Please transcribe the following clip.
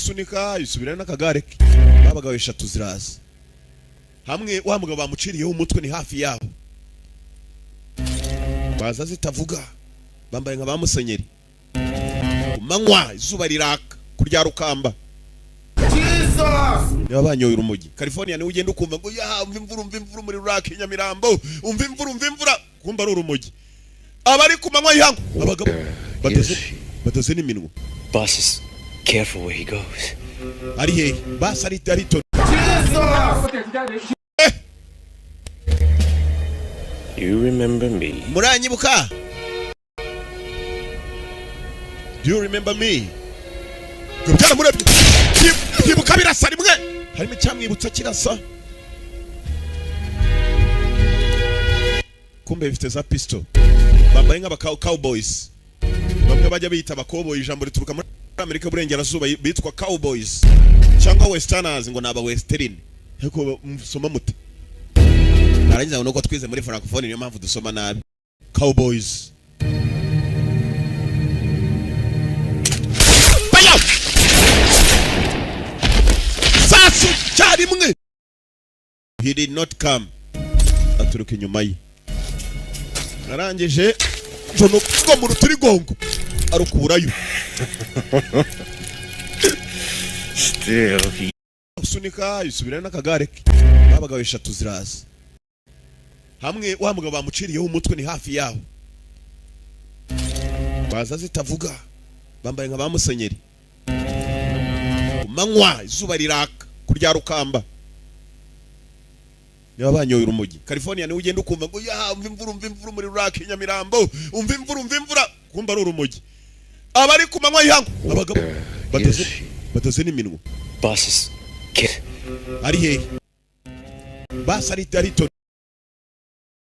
gusunika yisubirana n'akagare ke. Babagabo 3 ziraza hamwe wa mugabo bamuciriyeho umutwe ni hafi yabo baza zitavuga bambaye nka bamusenyeri kumanywa izuba riraka kurya rukamba Jesus yabanyoye urumogi California ni ugenda ukumva ngo ya umva imvura muri Iraq Nyamirambo umva imvura kumba ari urumogi abari kumanywa yihango abagabo bataze n'iminwa Boss is careful where he goes. Ari he bas ari to You remember me? Muranyibuka? Do you remember me? Gutara murebye. Kibuka birasa rimwe. Harimo cyamwibutsa kirasa. Kumbe bifite za pistol. Bambaye nk'aba cowboys. Bamwe bajya bita abakoboyi ijambo rituruka muri Amerika burengerazuba bitwa cowboys. Cyangwa westerners ngo naba western. Heko musoma mute. Narangiza ngo nuko twize muri francophone niyo mpamvu dusoma nabi. Cowboys. Bayo! Sasu cyari mwe. He did not come. Aturuka inyuma ye. Narangije jono ko mu rutirigongo. Arukurayo. Still Sunika yisubirana n'akagare ke. Babagabo 3 ziraza hamwe wa mugabo bamuciriyeho umutwe ni hafi yabo baza zitavuga bambaye nka bamusenyeri kumanywa izuba riraka kurya rukamba yabanyoye urumogi California ni ugenda ukumva ngo ya umva imvura muri Iraq Nyamirambo umva imvura kumba ari urumogi abari kumanywa yihango abagabo bataze n'iminwa Boss is ari he bas ari to